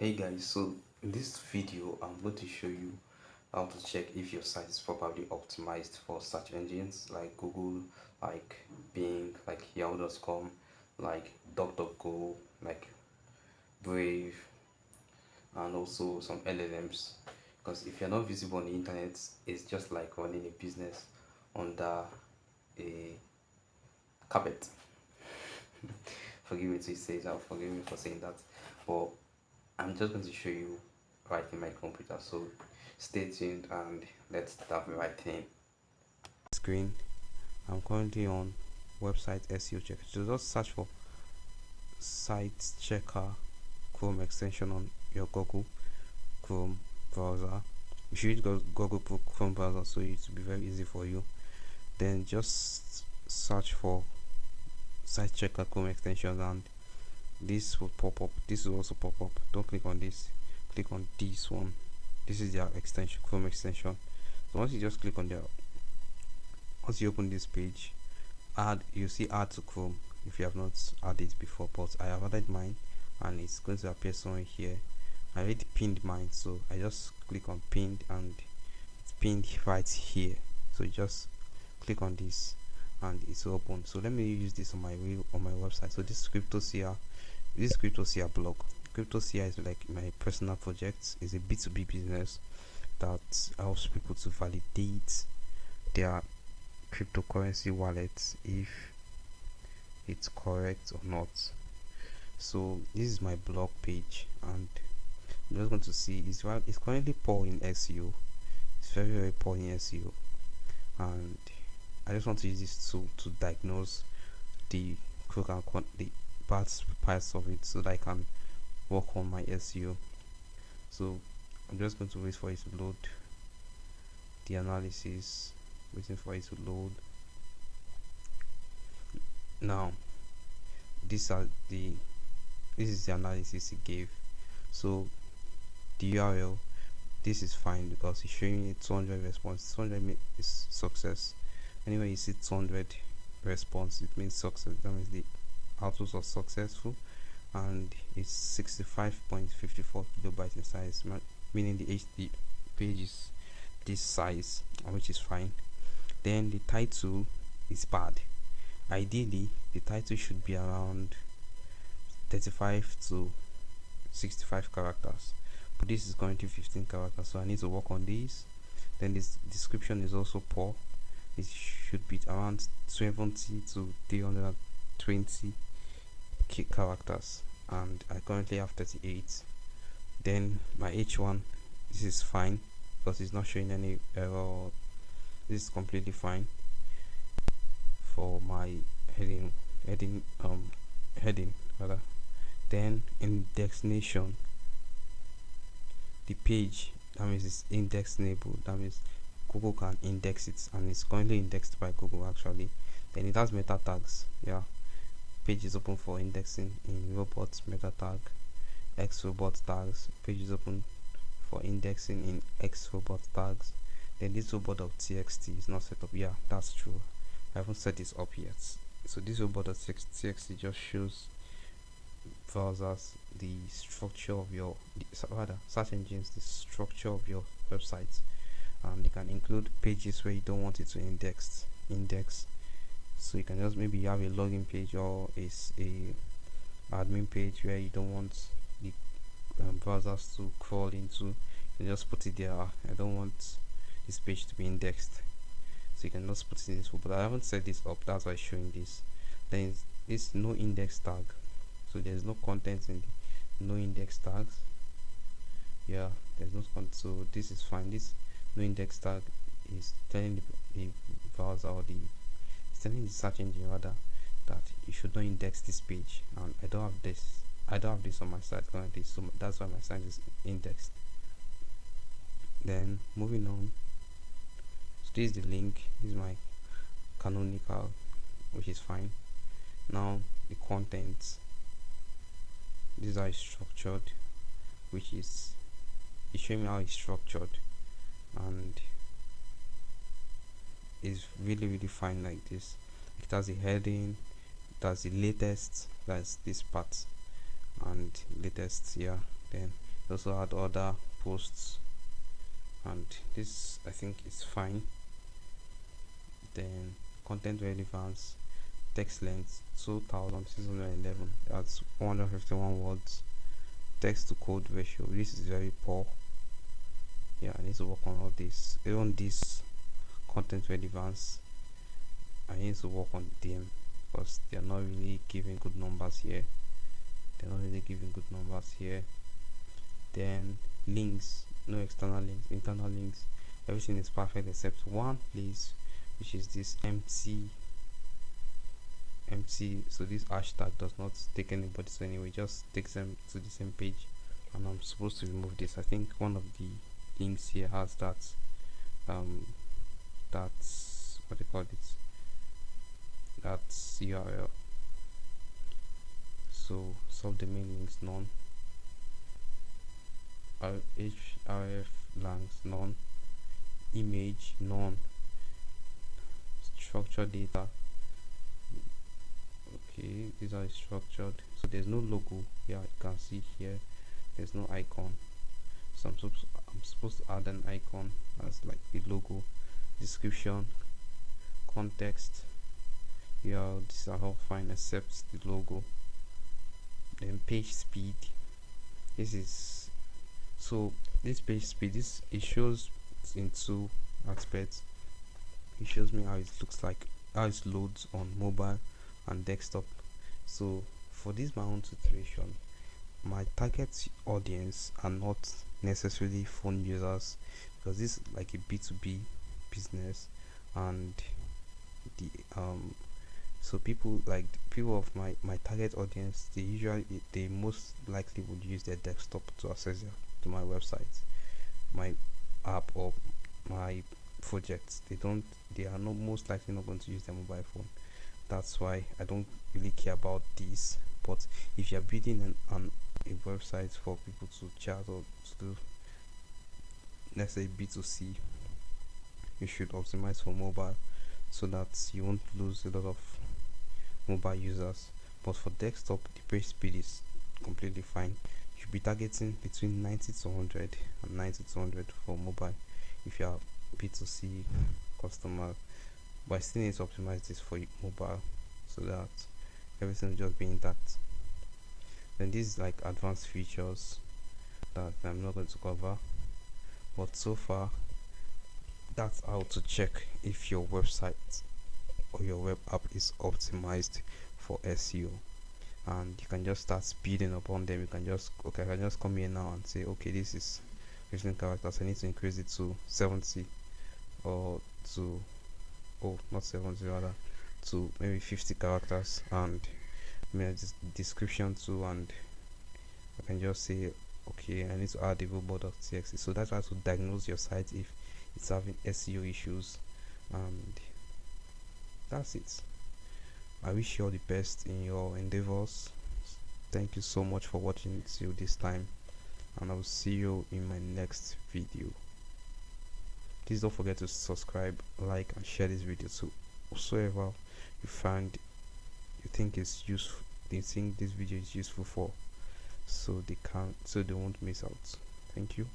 Hey guys, so in this video I'm going to show you how to check if your site is properly optimized for search engines like Google, like Bing, like Yahoo.com, like DuckDuckGo, like Brave, and also some LLMs. Because if you're not visible on the internet, it's just like running a business under a carpet. Forgive me to say that, forgive me for saying that, but I'm just going to show you right in my computer, so stay tuned and let's dive right in. Screen, I'm currently on website SEO checker. So just search for site checker Chrome extension on your Google Chrome browser. You should use Google Chrome browser so it will be very easy for you. Then just search for site checker Chrome extension and this will pop up. This will also pop up. Don't click on this, click on this one. This is their extension, Chrome extension. So once you just click on there, once you open this page, you see add to Chrome if you have not added before, but I have added mine and it's going to appear somewhere here. I already pinned mine, so I just click on pinned and it's pinned right here. So you just click on this and it's open. So let me use this on my website. So this is CryptoSeer blog. CryptoSeer is like my personal project. It's a B2B business that helps people to validate their cryptocurrency wallets if it's correct or not. So this is my blog page and I'm just going to see it's currently poor in SEO. It's very poor in SEO, and I just want to use this tool to diagnose the the parts of it so that I can work on my SEO. So I'm just going to wait for it to load the analysis, waiting for it to load. Now this is the analysis it gave. So the URL, this is fine because it's showing a 200 response. 200 is success. Anyway, you see 200 response, it means success. That means the outputs are successful, and it's 65.54 kilobytes in size, meaning the HD page is this size, which is fine. Then the title is bad. Ideally the title should be around 35 to 65 characters, but this is currently 15 characters, so I need to work on this. Then this description is also poor. It should be around 70 to 320 characters, and I currently have 38. Then my H1, this is fine because it's not showing any error. This is completely fine for my heading rather. Then index nation, the page, that means it's index enabled. That means Google can index it, and it's currently indexed by Google actually. Then it has meta tags. Yeah, page is open for indexing in robots meta tag, X robot tags. Page is open for indexing in X robot tags. Then this robot.txt is not set up. Yeah, that's true. I haven't set this up yet. So this robot.txt just shows browsers the structure of your search engines, the structure of your website. They can include pages where you don't want it to index. So you can just maybe have a login page or a admin page where you don't want the browsers to crawl into. You can just put it there. I don't want this page to be indexed, so you can just put it in this. But I haven't set this up, that's why I'm showing this. Then it's no index tag, so there's no content in the no index tags. Yeah, there's no content, so this is fine. This no index tag is telling the browser, or it's telling the search engine rather, that you should not index this page, and I don't have this on my site currently, so that's why my site is indexed. Then moving on, so this is the link. This is my canonical, which is fine. Now the content, these are structured, which is showing me how it's structured, and it's really fine like this. It has a heading, it has the latest, that's this part, and latest here. Then Also add other posts, and this I think is fine. Then content relevance, text length 2611, that's 151 words. Text to code ratio, this is very poor. Yeah, I need to work on all this. Even this content relevance, I need to work on them because they're not really giving good numbers here. Then links, no external links, internal links, everything is perfect except one place, which is this empty. So this hashtag does not take anybody to anywhere, just takes them to the same page, and I'm supposed to remove this. I think one of the links here has that that's what they call it, that's URL. So subdomain links none, href links none, image none, structured data, okay, these are structured. So there's no logo. Yeah, you can see here there's no icon. So I'm supposed to add an icon as like the logo. Description, context, yeah, these are all fine except the logo. Then page speed, this is, so this page speed, this it shows in two aspects. It shows me how it looks like, how it loads on mobile and desktop. So for this my own situation, my target audience are not necessarily phone users, because this is like a B2B business, and the so people of my target audience, they most likely would use their desktop to access to my website, my app, or my projects. They are not most likely not going to use their mobile phone. That's why I don't really care about this. But if you're building a website for people to chat or to do, let's say B2C, you should optimize for mobile so that you won't lose a lot of mobile users. But for desktop, the page speed is completely fine. You should be targeting between 90 to 100 and 90 to 100 for mobile if you are B2C customer. But I still need to optimize this for mobile so that everything will just be intact. Then this is like advanced features that I'm not going to cover, but so far that's how to check if your website or your web app is optimized for SEO. And you can just start speeding upon them. You can just, okay, I can just come here now and say, okay, this is 15 characters, I need to increase it to 70, or to, oh, not 70 rather, to maybe 50 characters, and maybe this description too, and I can just say, okay, I need to add the robot.txt. So that's how to diagnose your site if it's having SEO issues, and that's it. I wish you all the best in your endeavors. Thank you so much for watching till this time, and I will see you in my next video. Please don't forget to subscribe, like, and share this video to whosoever you think is useful, they think this video is useful for, so they won't miss out. Thank you.